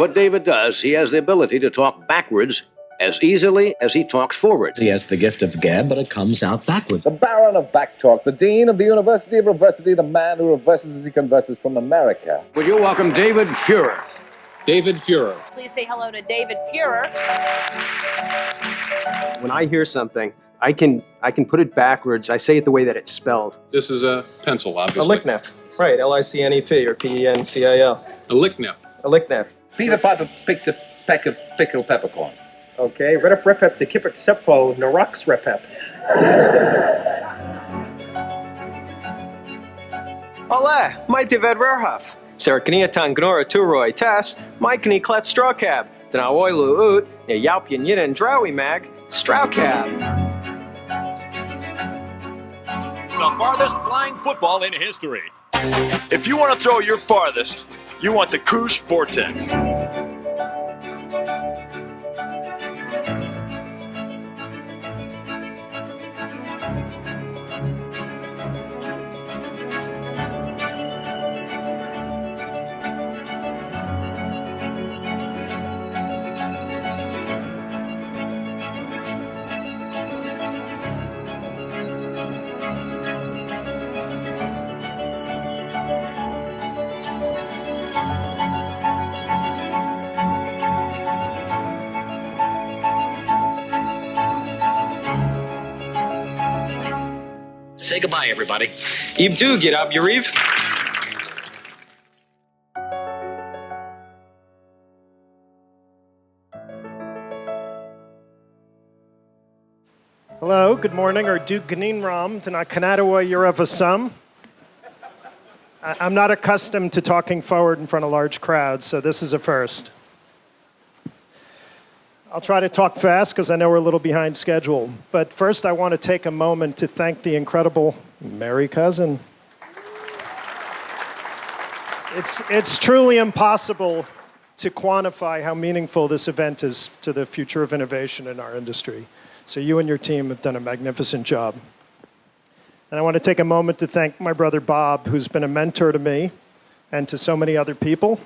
What David does, he has the ability to talk backwards as easily as he talks forward. He has the gift of gab, but it comes out backwards. The Baron of Backtalk, the Dean of the University of Reversity, the man who reverses as he converses from America. Would you welcome David Fuhrer? David Fuhrer. Please say hello to David Fuhrer. When I hear something, I can put it backwards. I say it the way that it's spelled. This is a pencil, obviously. A licknef. Right, L-I-C-N-E-P or P-E-N-C-I-L. A licknef. A licknef. Peter Piper picked a peck of pickled peppercorn. Okay, Redep Repep, the Kipper Seppo, Narux Repep. Olleh, my David Fuhrer. Serikniatan Gnora Turoi Tess, Mikey Klet Strawcab, Danawoilu Oot, Yalpian Yin and Drowy Mag, Strawcab. The farthest flying football in history. If you want to throw your farthest, you want the Nerf Vortex. Say goodbye, everybody. You do get up, you reeve. Hello, good morning, or Duke Ganin Ram, Tana Kanadawa Yuravasum. I'm not accustomed to talking forward in front of large crowds, so this is a first. I'll try to talk fast because I know we're a little behind schedule. But first, I want to take a moment to thank the incredible Mary Cousin. It's truly impossible to quantify how meaningful this event is to the future of innovation in our industry. So you and your team have done a magnificent job. And I want to take a moment to thank my brother Bob, who's been a mentor to me and to so many other people.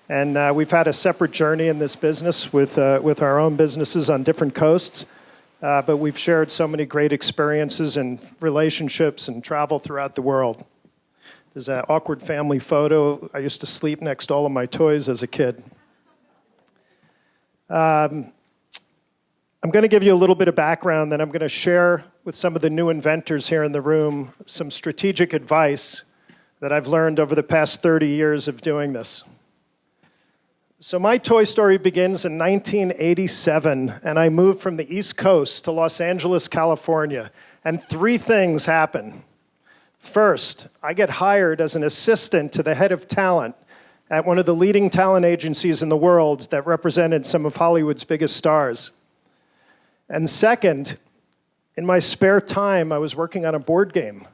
And we've had a separate journey in this business with our own businesses on different coasts. But we've shared so many great experiences and relationships and travel throughout the world. There's an awkward family photo. I used to sleep next to all of my toys as a kid. I'm going to give you a little bit of background, then I'm going to share with some of the new inventors here in the room some strategic advice that I've learned over the past 30 years of doing this. So my toy story begins in 1987, and I moved from the East Coast to Los Angeles, California, and three things happen. First, I get hired as an assistant to the head of talent at one of the leading talent agencies in the world that represented some of Hollywood's biggest stars. And second, in my spare time, I was working on a board game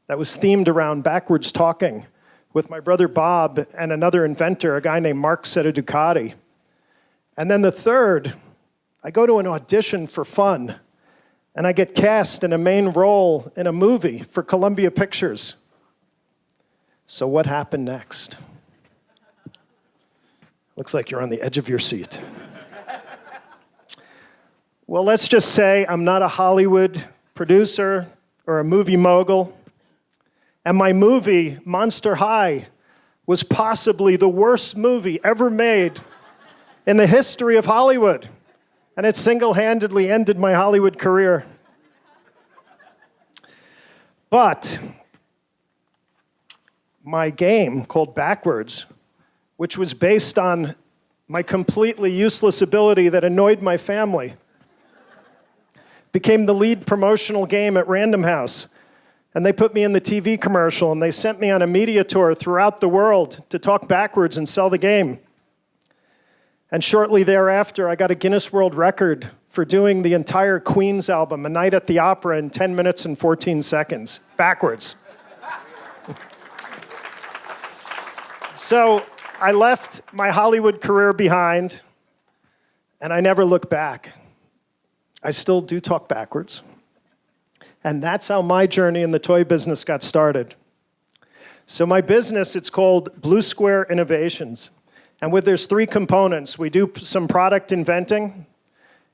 that was themed around backwards talking with my brother Bob and another inventor, a guy named Mark Ducati. And then the third, I go to an audition for fun, and I get cast in a main role in a movie for Columbia Pictures. So what happened next? Looks like you're on the edge of your seat. Well, let's just say I'm not a Hollywood producer or a movie mogul. And my movie, Monster High, was possibly the worst movie ever made in the history of Hollywood. And it single-handedly ended my Hollywood career. But my game, called Backwards, which was based on my completely useless ability that annoyed my family, became the lead promotional game at Random House. And they put me in the TV commercial, and they sent me on a media tour throughout the world to talk backwards and sell the game. And shortly thereafter, I got a Guinness World Record for doing the entire Queen's album, A Night at the Opera, in 10 minutes and 14 seconds, backwards. So I left my Hollywood career behind, and I never looked back. I still do talk backwards. And that's how my journey in the toy business got started. So my business, it's called Blue Square Innovations. And there's three components. We do some product inventing,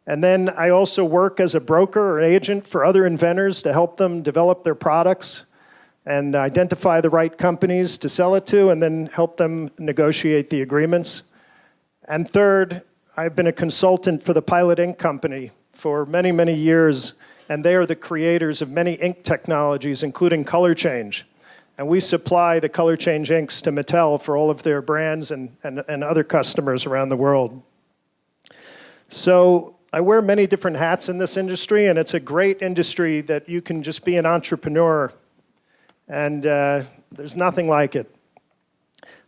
and then I also work as a broker or agent for other inventors to help them develop their products and identify the right companies to sell it to, and then help them negotiate the agreements. And third, I've been a consultant for the Pilot Ink Company for many, many years, and they are the creators of many ink technologies, including color change. And we supply the color change inks to Mattel for all of their brands and other customers around the world. So I wear many different hats in this industry, and it's a great industry that you can just be an entrepreneur, and there's nothing like it.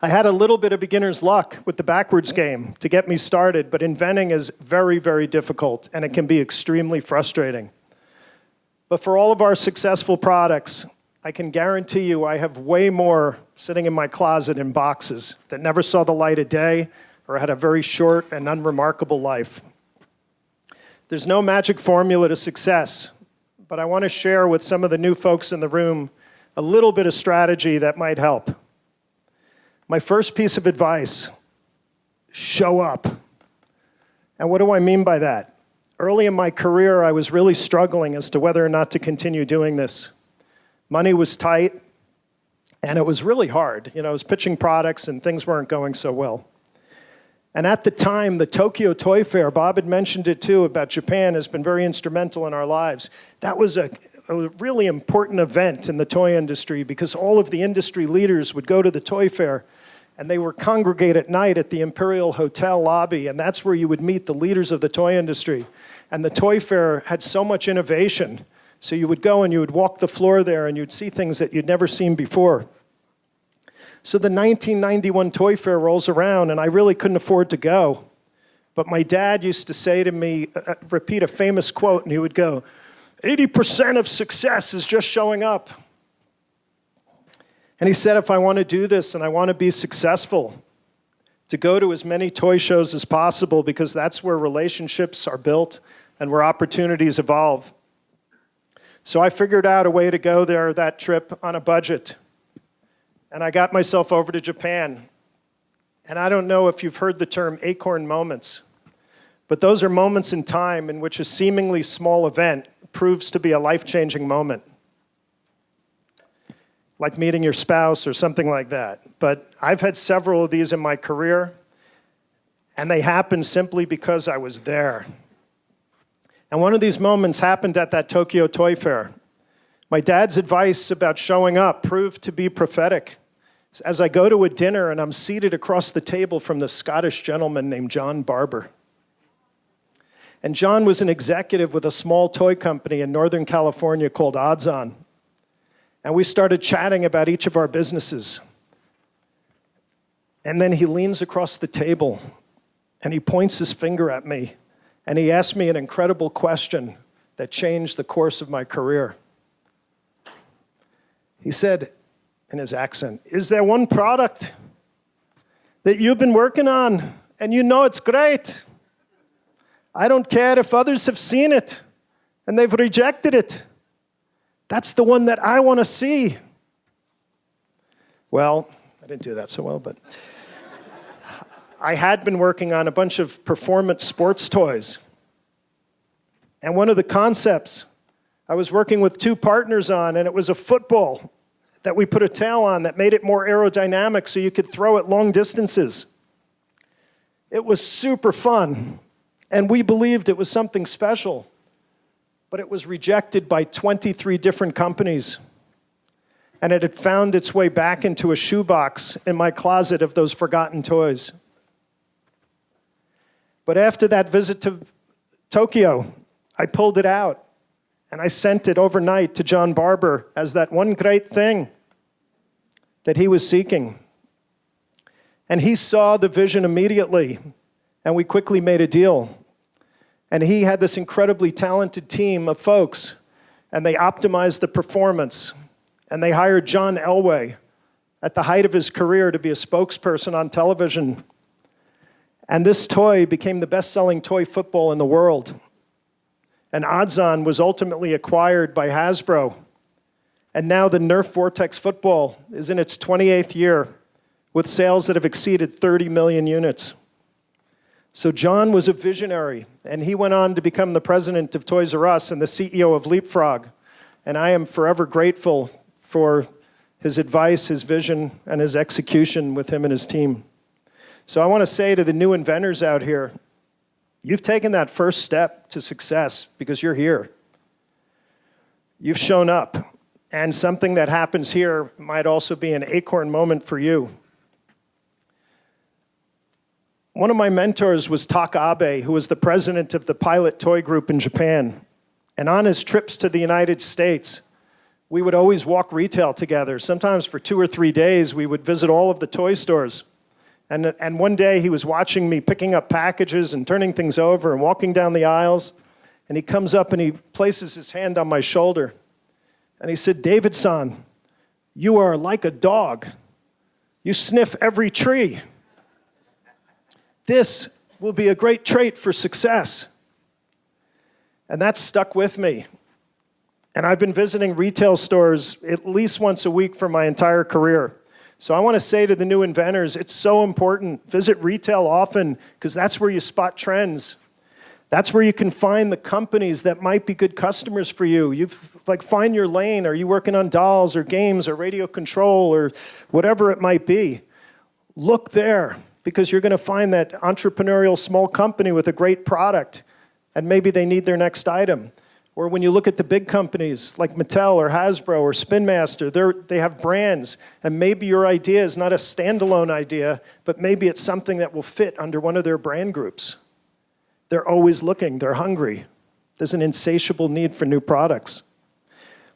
I had a little bit of beginner's luck with the backwards game to get me started, but inventing is very, very difficult, and it can be extremely frustrating. But for all of our successful products, I can guarantee you I have way more sitting in my closet in boxes that never saw the light of day or had a very short and unremarkable life. There's no magic formula to success, but I want to share with some of the new folks in the room a little bit of strategy that might help. My first piece of advice, show up. And what do I mean by that? Early in my career, I was really struggling as to whether or not to continue doing this. Money was tight, and it was really hard. I was pitching products, and things weren't going so well. And at the time, the Tokyo Toy Fair, Bob had mentioned it too, about Japan, has been very instrumental in our lives. That was a really important event in the toy industry because all of the industry leaders would go to the toy fair, and they would congregate at night at the Imperial Hotel lobby, and that's where you would meet the leaders of the toy industry. And the toy fair had so much innovation. So you would go and you would walk the floor there and you'd see things that you'd never seen before. So the 1991 Toy Fair rolls around and I really couldn't afford to go. But my dad used to say to me, repeat a famous quote, and he would go, 80% of success is just showing up. And he said, if I want to do this and I want to be successful, to go to as many toy shows as possible because that's where relationships are built and where opportunities evolve. So I figured out a way to go there that trip on a budget. And I got myself over to Japan. And I don't know if you've heard the term Acorn Moments, but those are moments in time in which a seemingly small event proves to be a life-changing moment. Like meeting your spouse or something like that. But I've had several of these in my career, and they happened simply because I was there. And one of these moments happened at that Tokyo Toy Fair. My dad's advice about showing up proved to be prophetic. As I go to a dinner and I'm seated across the table from this Scottish gentleman named John Barber. And John was an executive with a small toy company in Northern California called Odds On. And we started chatting about each of our businesses. And then he leans across the table and he points his finger at me. And he asked me an incredible question that changed the course of my career. He said, in his accent, is there one product that you've been working on and you know it's great? I don't care if others have seen it and they've rejected it. That's the one that I want to see. Well, I didn't do that so well, but I had been working on a bunch of performance sports toys. And one of the concepts I was working with two partners on, and it was a football that we put a tail on that made it more aerodynamic so you could throw it long distances. It was super fun, and we believed it was something special, but it was rejected by 23 different companies. And it had found its way back into a shoebox in my closet of those forgotten toys. But after that visit to Tokyo, I pulled it out and I sent it overnight to John Barber as that one great thing that he was seeking. And he saw the vision immediately, and we quickly made a deal. And he had this incredibly talented team of folks, and they optimized the performance. And they hired John Elway at the height of his career to be a spokesperson on television. And this toy became the best-selling toy football in the world. And Odds On was ultimately acquired by Hasbro. And now the Nerf Vortex football is in its 28th year with sales that have exceeded 30 million units. So John was a visionary, and he went on to become the president of Toys R Us and the CEO of Leapfrog. And I am forever grateful for his advice, his vision, and his execution with him and his team. So I want to say to the new inventors out here, you've taken that first step to success because you're here. You've shown up, and something that happens here might also be an Acorn moment for you. One of my mentors was Taka Abe, who was the president of the Pilot Toy Group in Japan. And on his trips to the United States, we would always walk retail together. Sometimes for 2 or 3 days, we would visit all of the toy stores. And one day, he was watching me picking up packages and turning things over and walking down the aisles. And he comes up and he places his hand on my shoulder. And he said, "David-san, you are like a dog. You sniff every tree. This will be a great trait for success." And that stuck with me. And I've been visiting retail stores at least once a week for my entire career. So I want to say to the new inventors, it's so important. Visit retail often, because that's where you spot trends. That's where you can find the companies that might be good customers for you. Find your lane. Are you working on dolls or games or radio control or whatever it might be? Look there, because you're going to find that entrepreneurial small company with a great product, and maybe they need their next item. Or when you look at the big companies like Mattel or Hasbro or Spin Master, they have brands, and maybe your idea is not a standalone idea, but maybe it's something that will fit under one of their brand groups. They're always looking, they're hungry. There's an insatiable need for new products.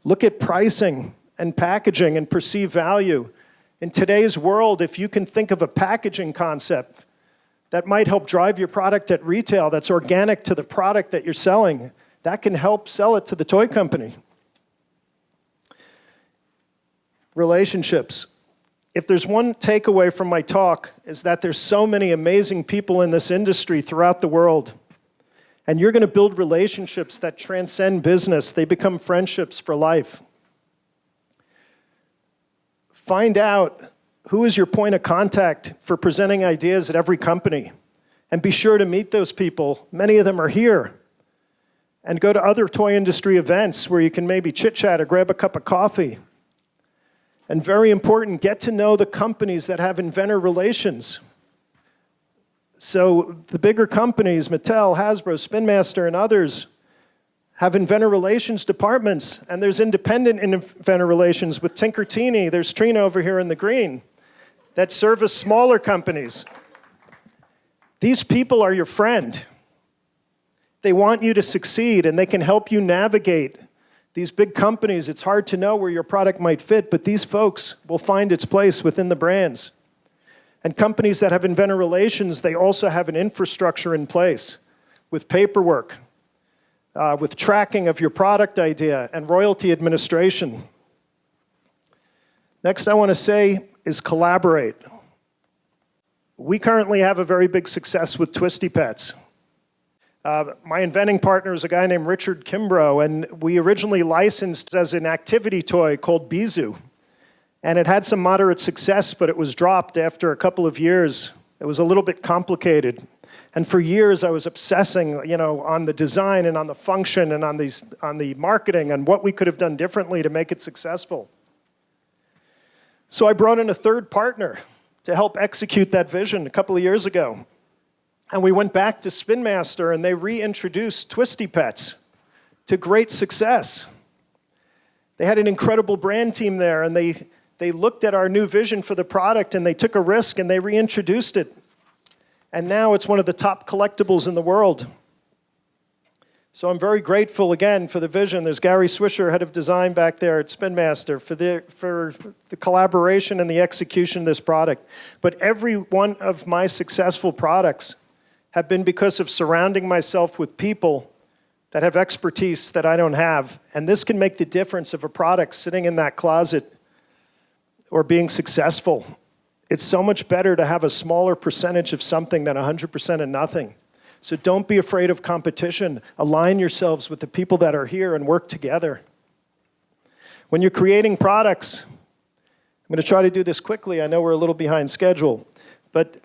Look at pricing and packaging and perceived value. In today's world, if you can think of a packaging concept that might help drive your product at retail that's organic to the product that you're selling, that can help sell it to the toy company. Relationships. If there's one takeaway from my talk, is that there's so many amazing people in this industry throughout the world. And you're going to build relationships that transcend business. They become friendships for life. Find out who is your point of contact for presenting ideas at every company. And be sure to meet those people. Many of them are here. And go to other toy industry events where you can maybe chit-chat or grab a cup of coffee. And very important, get to know the companies that have inventor relations. So the bigger companies, Mattel, Hasbro, Spin Master, and others, have inventor relations departments. And there's independent inventor relations with Tinkertini. There's Trina over here in the green that service smaller companies. These people are your friend. They want you to succeed, and they can help you navigate these big companies. It's hard to know where your product might fit, but these folks will find its place within the brands. And companies that have inventor relations, they also have an infrastructure in place with paperwork, with tracking of your product idea, and royalty administration. Next I want to say is collaborate. We currently have a very big success with Twisty Pets. My inventing partner is a guy named Richard Kimbrough, and we originally licensed as an activity toy called Bizu. And it had some moderate success, but it was dropped after a couple of years. It was a little bit complicated. And for years, I was obsessing, on the design and on the function and on the marketing and what we could have done differently to make it successful. So I brought in a third partner to help execute that vision a couple of years ago. And we went back to Spin Master, and they reintroduced Twisty Pets to great success. They had an incredible brand team there, and they looked at our new vision for the product, and they took a risk, and they reintroduced it. And now it's one of the top collectibles in the world. So I'm very grateful, again, for the vision. There's Gary Swisher, head of design back there at Spin Master, for the collaboration and the execution of this product. But every one of my successful products have been because of surrounding myself with people that have expertise that I don't have. And this can make the difference of a product sitting in that closet or being successful. It's so much better to have a smaller percentage of something than 100% of nothing. So don't be afraid of competition. Align yourselves with the people that are here and work together. When you're creating products, I'm going to try to do this quickly. I know we're a little behind schedule. But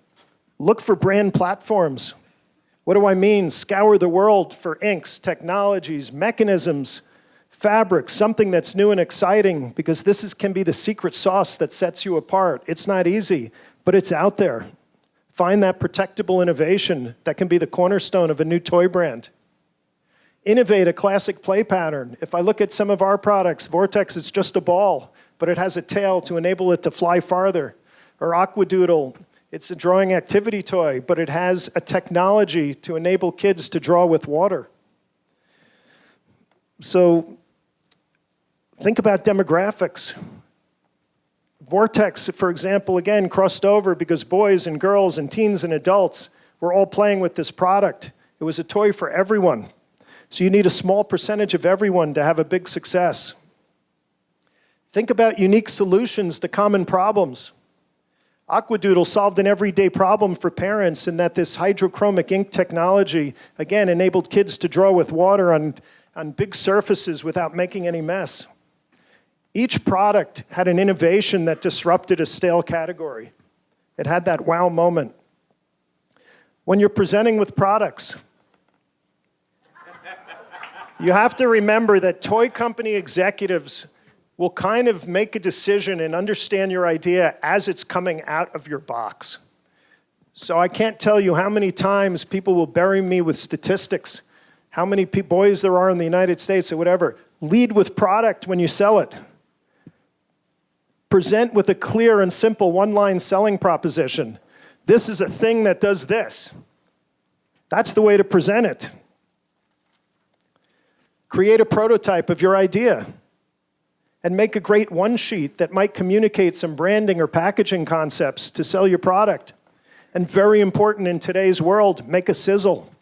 look for brand platforms. What do I mean? Scour the world for inks, technologies, mechanisms, fabrics, something that's new and exciting, because this can be the secret sauce that sets you apart. It's not easy, but it's out there. Find that protectable innovation that can be the cornerstone of a new toy brand. Innovate a classic play pattern. If I look at some of our products, Vortex is just a ball, but it has a tail to enable it to fly farther. Or Aquadoodle, it's a drawing activity toy, but it has a technology to enable kids to draw with water. So think about demographics. Vortex, for example, again, crossed over because boys and girls and teens and adults were all playing with this product. It was a toy for everyone. So you need a small percentage of everyone to have a big success. Think about unique solutions to common problems. Aquadoodle solved an everyday problem for parents in that this hydrochromic ink technology, again, enabled kids to draw with water on big surfaces without making any mess. Each product had an innovation that disrupted a stale category. It had that wow moment. When you're presenting with products, you have to remember that toy company executives will kind of make a decision and understand your idea as it's coming out of your box. So I can't tell you how many times people will bury me with statistics, how many boys there are in the United States or whatever. Lead with product when you sell it. Present with a clear and simple one-line selling proposition. This is a thing that does this. That's the way to present it. Create a prototype of your idea and make a great one-sheet that might communicate some branding or packaging concepts to sell your product. And very important in today's world, make a sizzle.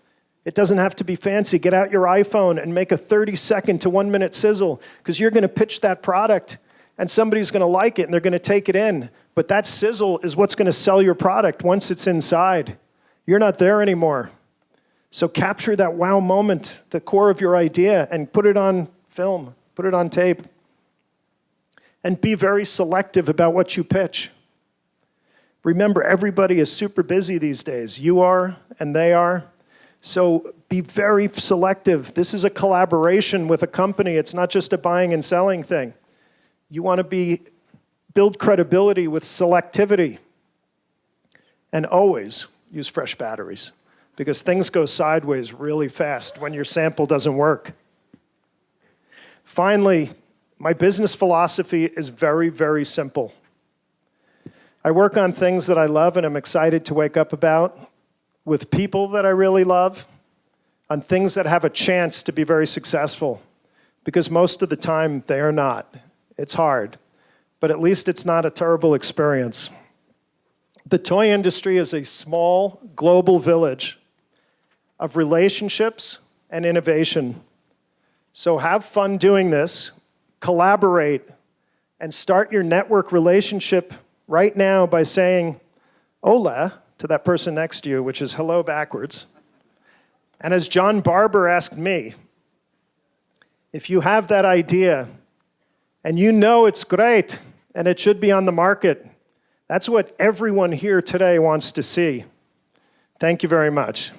It doesn't have to be fancy. Get out your iPhone and make a 30-second to 1-minute sizzle, because you're going to pitch that product and somebody's going to like it and they're going to take it in. But that sizzle is what's going to sell your product once it's inside. You're not there anymore. So capture that wow moment, the core of your idea, and put it on film, put it on tape. And be very selective about what you pitch. Remember, everybody is super busy these days. You are, and they are. So be very selective. This is a collaboration with a company. It's not just a buying and selling thing. You want to build credibility with selectivity. And always use fresh batteries, because things go sideways really fast when your sample doesn't work. Finally, my business philosophy is very, very simple. I work on things that I love and I'm excited to wake up about, with people that I really love, on things that have a chance to be very successful, because most of the time they are not. It's hard, but at least it's not a terrible experience. The toy industry is a small global village of relationships and innovation. So have fun doing this, collaborate, and start your network relationship right now by saying olleh to that person next to you, which is hello backwards. And as John Barber asked me, if you have that idea and you know it's great and it should be on the market, that's what everyone here today wants to see. Thank you very much.